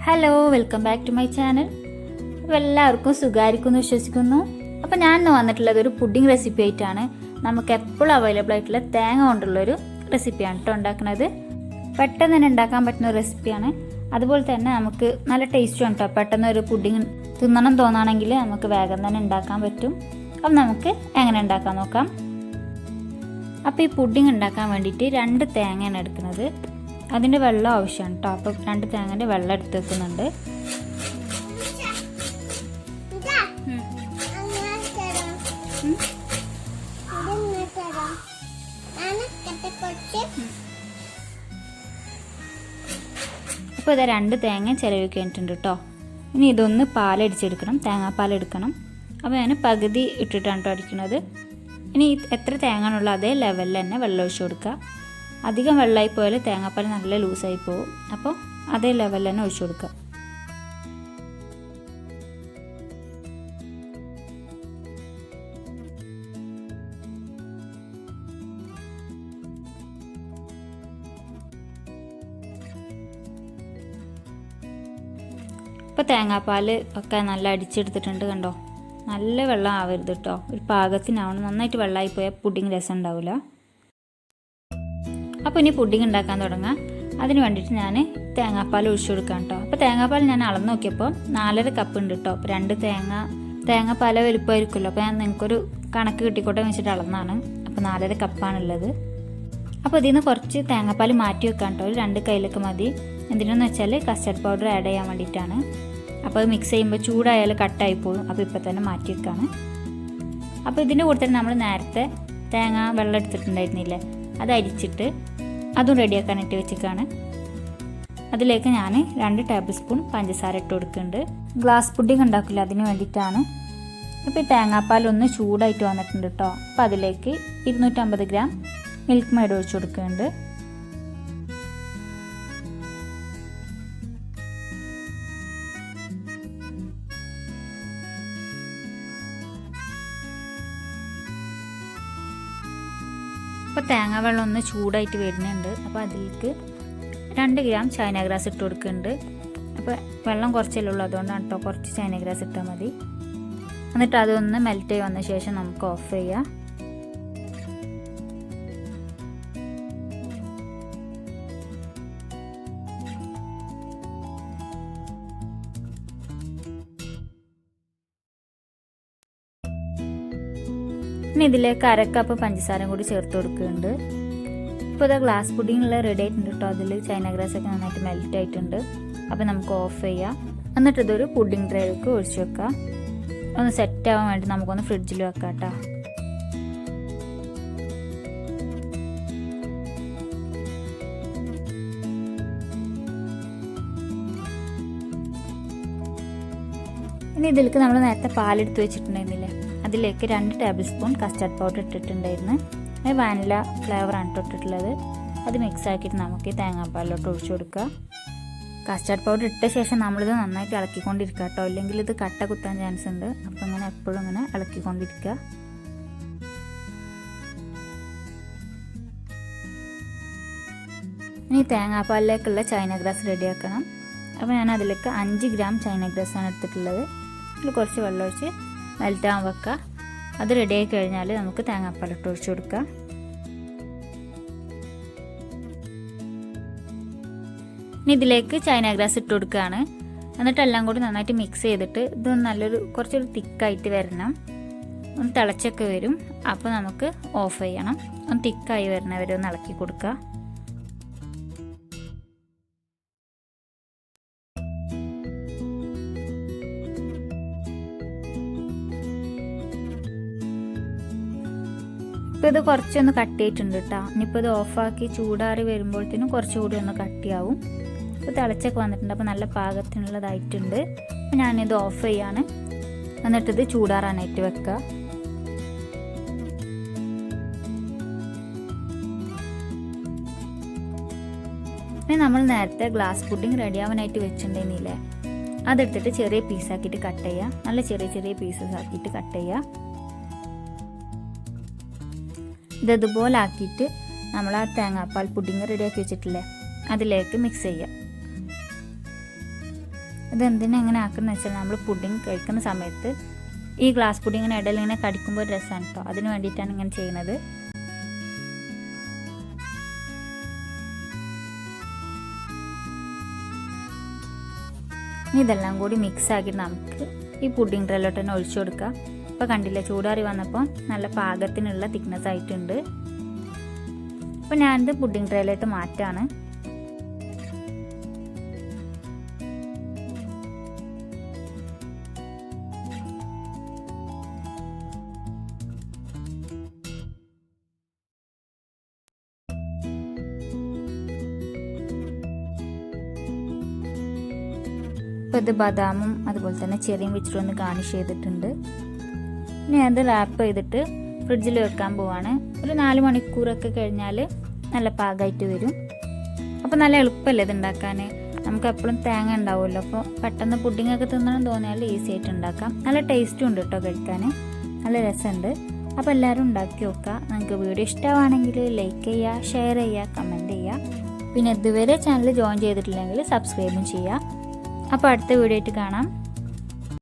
Hello, welcome back to my channel. എല്ലാവർക്കും സുഖമായിരിക്കുമെന്ന് വിശ്വസിക്കുന്നു. അപ്പോൾ ഞാൻ ഇന്ന് വന്നിട്ടുള്ളത് ഒരു പുഡിംഗ് റെസിപ്പി ആയിട്ടാണ്. നമുക്ക് എപ്പോഴും അവൈലബിൾ ആയിട്ടുള്ള തേങ്ങ കൊണ്ടുള്ളൊരു റെസിപ്പിയാണ് കേട്ടോ ഉണ്ടാക്കുന്നത്. പെട്ടെന്ന് തന്നെ ഉണ്ടാക്കാൻ പറ്റുന്ന ഒരു റെസിപ്പിയാണ്. അതുപോലെ തന്നെ നമുക്ക് നല്ല ടേസ്റ്റും കേട്ടോ. പെട്ടെന്ന് ഒരു പുഡിംഗ് തിന്നണം തോന്നുകയാണെങ്കിൽ നമുക്ക് വേഗം തന്നെ ഉണ്ടാക്കാൻ പറ്റും. അപ്പം നമുക്ക് എങ്ങനെ ഉണ്ടാക്കാൻ നോക്കാം. അപ്പോൾ ഈ പുഡിംഗ് ഉണ്ടാക്കാൻ വേണ്ടിയിട്ട് 2 തേങ്ങയാണ് എടുക്കുന്നത്. അതിൻ്റെ വെള്ളം ആവശ്യമാണ് കേട്ടോ. അപ്പോൾ 2 തേങ്ങൻ്റെ വെള്ളം എടുത്ത് വെക്കുന്നുണ്ട്. അപ്പോൾ ഇതാ 2 തേങ്ങ ചിലവ് കഴിഞ്ഞിട്ടുണ്ട് കേട്ടോ. ഇനി ഇതൊന്ന് പാലടിച്ചെടുക്കണം, തേങ്ങാപ്പാലെടുക്കണം. അപ്പോൾ ഞാൻ പകുതി ഇട്ടിട്ടാണ് കേട്ടോ അടിക്കുന്നത്. ഇനി എത്ര തേങ്ങയാണുള്ളൂ അതേ ലെവലിൽ തന്നെ വെള്ളം ഒഴിച്ച് കൊടുക്കുക. അധികം വെള്ളമായി പോയാൽ തേങ്ങാപ്പാൽ നല്ല ലൂസായി പോകും. അപ്പോൾ അതേ ലെവലിൽ തന്നെ ഒഴിച്ചു കൊടുക്കുക. ഇപ്പോൾ തേങ്ങാപ്പാൽ ഒക്കെ നല്ല അടിച്ചെടുത്തിട്ടുണ്ട് കണ്ടോ. നല്ല വെള്ളം ആവരുത് കേട്ടോ, ഒരു പാകത്തിനാവണം. നന്നായിട്ട് വെള്ളമായി പോയാൽ പുഡിംഗ് രസം ഉണ്ടാവില്ല. അപ്പോൾ ഇനി പുഡിംഗ് ഉണ്ടാക്കാൻ തുടങ്ങാം. അതിന് വേണ്ടിയിട്ട് ഞാൻ തേങ്ങാപ്പാൽ ഒഴിച്ചു കൊടുക്കാം കേട്ടോ. അപ്പോൾ തേങ്ങാപ്പാൽ ഞാൻ അളന്ന് നോക്കിയപ്പോൾ 4.5 കപ്പ് ഉണ്ട് കേട്ടോ. അപ്പോൾ 2 തേങ്ങ പല വലുപ്പമായിരിക്കുമല്ലോ. അപ്പോൾ ഞാൻ നിങ്ങൾക്കൊരു കണക്ക് കിട്ടിക്കോട്ടെ വെച്ചിട്ട് അളന്നാണ്. അപ്പോൾ 4.5 കപ്പാണുള്ളത്. അപ്പോൾ ഇതിൽ നിന്ന് കുറച്ച് തേങ്ങാപ്പാൽ മാറ്റി വെക്കാം കേട്ടോ. ഒരു 2 കയ്യിലൊക്കെ മതി. എന്തിനാന്ന് വെച്ചാൽ കസ്റ്റർഡ് പൗഡർ ആഡ് ചെയ്യാൻ വേണ്ടിയിട്ടാണ്. അപ്പോൾ അത് മിക്സ് ചെയ്യുമ്പോൾ ചൂടായാൽ കട്ടായി പോകും. അപ്പോൾ ഇപ്പോൾ തന്നെ മാറ്റി വെക്കാണ്. അപ്പോൾ ഇതിൻ്റെ കൂടെ തന്നെ നമ്മൾ നേരത്തെ തേങ്ങ വെള്ളം എടുത്തിട്ടുണ്ടായിരുന്നില്ലേ, അത് അരിച്ചിട്ട് അതും റെഡിയാക്കാനായിട്ട് വെച്ചിട്ടാണ്. അതിലേക്ക് ഞാൻ 2 ടേബിൾ സ്പൂൺ പഞ്ചസാര ഇട്ട് കൊടുക്കുന്നുണ്ട്. ഗ്ലാസ് പുഡിംഗ് ഉണ്ടാക്കില്ല, അതിന് വേണ്ടിയിട്ടാണ്. അപ്പോൾ ഈ തേങ്ങാപ്പാലൊന്ന് ചൂടായിട്ട് വന്നിട്ടുണ്ട് കേട്ടോ. അപ്പോൾ അതിലേക്ക് 250 ഗ്രാം മിൽക്ക് മെയ്ഡ് ഒഴിച്ച് കൊടുക്കുന്നുണ്ട്. അപ്പോൾ തേങ്ങ വെള്ളം ഒന്ന് ചൂടായിട്ട് വരുന്നുണ്ട്. അപ്പോൾ അതിലേക്ക് 2 ഗ്രാം ചൈന ഗ്രാസ് ഇട്ട് കൊടുക്കുന്നുണ്ട്. അപ്പോൾ വെള്ളം കുറച്ചല്ലേ ഉള്ളൂ, അതുകൊണ്ടാണ് കേട്ടോ. കുറച്ച് ചൈന ഗ്രാസ് ഇട്ടാൽ മതി. എന്നിട്ട് അതൊന്ന് മെൽറ്റ് ആയി വന്ന ശേഷം നമുക്ക് ഓഫ് ചെയ്യാം. ഇനി ഇതിലേക്ക് 1/2 കപ്പ് പഞ്ചസാരയും കൂടി ചേർത്ത് കൊടുക്കുന്നുണ്ട്. ഇപ്പോൾ ഇതാ ഗ്ലാസ് പുഡിങ്ങുള്ള റെഡി ആയിട്ടുണ്ട് കേട്ടോ. അതിൽ ചൈന ഗ്രാസ് ഒക്കെ നന്നായിട്ട് മെൽറ്റ് ആയിട്ടുണ്ട്. അപ്പോൾ നമുക്ക് ഓഫ് ചെയ്യാം. എന്നിട്ട് ഇതൊരു പുഡിംഗ് ട്രേയിലേക്ക് ഒഴിച്ച് വെക്കാം. ഒന്ന് സെറ്റ് ആവാൻ വേണ്ടി നമുക്കൊന്ന് ഫ്രിഡ്ജിൽ വെക്കാം കേട്ടോ. ഇനി ഇതിലേക്ക് നമ്മൾ നേരത്തെ പാലെടുത്ത് വെച്ചിട്ടുണ്ടായിരുന്നില്ലേ, അതിലേക്ക് 2 ടേബിൾ സ്പൂൺ കസ്റ്റർഡ് പൗഡർ ഇട്ടിട്ടുണ്ടായിരുന്നു. അത് വാനില ഫ്ലേവറാണ് ഇട്ടിട്ടുള്ളത്. അത് മിക്സ് ആക്കിയിട്ട് നമുക്ക് ഈ തേങ്ങാപ്പാലിലോട്ട് ഒഴിച്ചു കൊടുക്കുക. കസ്റ്റർഡ് പൗഡർ ഇട്ട ശേഷം നമ്മളിത് നന്നായിട്ട് ഇളക്കിക്കൊണ്ടിരിക്കുക കേട്ടോ, അല്ലെങ്കിൽ ഇത് കട്ട കുത്താൻ ചാൻസ് ഉണ്ട്. അപ്പോൾ ഇങ്ങനെ എപ്പോഴും ഇങ്ങനെ ഇളക്കിക്കൊണ്ടിരിക്കുക. ഇനി തേങ്ങാപ്പാലിലേക്കുള്ള ചൈന ഗ്രാസ് റെഡിയാക്കണം. അപ്പോൾ ഞാൻ അതിലേക്ക് 5 ഗ്രാം ചൈന ഗ്രാസ് ആണ് എടുത്തിട്ടുള്ളത്. അതിൽ കുറച്ച് വെള്ളം ഒഴിച്ച് മെൽറ്റാൻ വെക്കുക. അത് റെഡിയായി കഴിഞ്ഞാൽ നമുക്ക് തേങ്ങാപ്പാലിട്ട് ഒഴിച്ച് കൊടുക്കാം. ഇനി ഇതിലേക്ക് ചൈന ഗ്രാസ് ഇട്ട് കൊടുക്കുകയാണ്. എന്നിട്ട് എല്ലാം കൂടി നന്നായിട്ട് മിക്സ് ചെയ്തിട്ട് ഇത് കുറച്ചൊരു തിക്കായിട്ട് വരണം. ഒന്ന് തിളച്ചൊക്കെ വരും. അപ്പോൾ നമുക്ക് ഓഫ് ചെയ്യണം. ഒന്ന് തിക്കായി വരണവരെ ഒന്ന് ഇളക്കി കൊടുക്കുക. ഇപ്പോൾ ഇത് കുറച്ചൊന്ന് കട്ടിയായിട്ടുണ്ട് കേട്ടോ. ഇനിയിപ്പോൾ ഇത് ഓഫാക്കി ചൂടാറി വരുമ്പോഴത്തേനും കുറച്ചുകൂടി ഒന്ന് കട്ടിയാവും. ഇപ്പോൾ തിളച്ചൊക്കെ വന്നിട്ടുണ്ട്. അപ്പോൾ നല്ല പാകത്തിനുള്ളതായിട്ടുണ്ട്. അപ്പോൾ ഞാനിത് ഓഫ് ചെയ്യാണ്. എന്നിട്ടിത് ചൂടാറാനായിട്ട് വെക്കുക. ഇനി നമ്മൾ നേരത്തെ ഗ്ലാസ് പുഡിംഗ് റെഡിയാവാനായിട്ട് വെച്ചിട്ടുണ്ടെന്നില്ലേ, അതെടുത്തിട്ട് ചെറിയ പീസാക്കിയിട്ട് കട്ട് ചെയ്യുക. നല്ല ചെറിയ ചെറിയ പീസസ് ആക്കിയിട്ട് കട്ട് ചെയ്യുക. ഇതുപോലെ ആക്കിയിട്ട് നമ്മൾ ആ തേങ്ങാപ്പാൽ പുഡിംഗ് റെഡിയാക്കി വെച്ചിട്ടില്ലേ അതിലേക്ക് മിക്സ് ചെയ്യുക. ഇതെന്തിനാ അങ്ങനെ ആക്കുന്നത് വെച്ചാൽ നമ്മൾ പുഡിങ് കഴിക്കുന്ന സമയത്ത് ഈ ഗ്ലാസ് പുഡിങ്ങിന് ഇടയിൽ ഇങ്ങനെ കടിക്കുമ്പോൾ ഒരു രസമാണ് കേട്ടോ. അതിന് വേണ്ടിയിട്ടാണ് ഇങ്ങനെ ചെയ്യുന്നത്. ഇതെല്ലാം കൂടി മിക്സ് ആക്കി നമുക്ക് ഈ പുഡിംഗ് ട്രേയിലോട്ട് തന്നെ ഒഴിച്ചു കൊടുക്കാം. ഇപ്പോൾ കണ്ടില്ലേ, ചൂടാറി വന്നപ്പോൾ നല്ല പാകത്തിനുള്ള തിക്നെസ് ആയിട്ടുണ്ട്. അപ്പോൾ ഞാനിത് പുഡിംഗ് ട്രേയിലോട്ട് മാറ്റാണ്. അപ്പോൾ ഇത് ബദാമും അതുപോലെ തന്നെ ചെറിയും വെച്ചിട്ടൊന്ന് ഗാർണിഷ് ചെയ്തിട്ടുണ്ട്. ഇനി അത് റാപ്പ് ചെയ്തിട്ട് ഫ്രിഡ്ജിൽ വെക്കാൻ പോവാണ്. ഒരു 4 മണിക്കൂറൊക്കെ കഴിഞ്ഞാൽ നല്ല പാകമായിട്ട് വരും. അപ്പോൾ നല്ല എളുപ്പമല്ലേ ഇത് ഉണ്ടാക്കാൻ. നമുക്ക് എപ്പോഴും തേങ്ങ ഉണ്ടാവുമല്ലോ, അപ്പോൾ പെട്ടെന്ന് പുഡിങ്ങൊക്കെ തിന്നണം തോന്നിയാൽ ഈസി ആയിട്ട് ഉണ്ടാക്കാം. നല്ല ടേസ്റ്റും ഉണ്ട് കേട്ടോ കഴിക്കാൻ, നല്ല രസമുണ്ട്. അപ്പോൾ എല്ലാവരും ഉണ്ടാക്കി നോക്കുക. നിങ്ങൾക്ക് വീഡിയോ ഇഷ്ടമാണെങ്കിൽ ലൈക്ക് ചെയ്യുക, ഷെയർ ചെയ്യുക, കമൻറ്റ് ചെയ്യുക. പിന്നെ ഇതുവരെ ചാനൽ ജോയിൻ ചെയ്തിട്ടില്ലെങ്കിൽ സബ്സ്ക്രൈബും ചെയ്യുക. അപ്പോൾ അടുത്ത വീഡിയോ ആയിട്ട് കാണാം.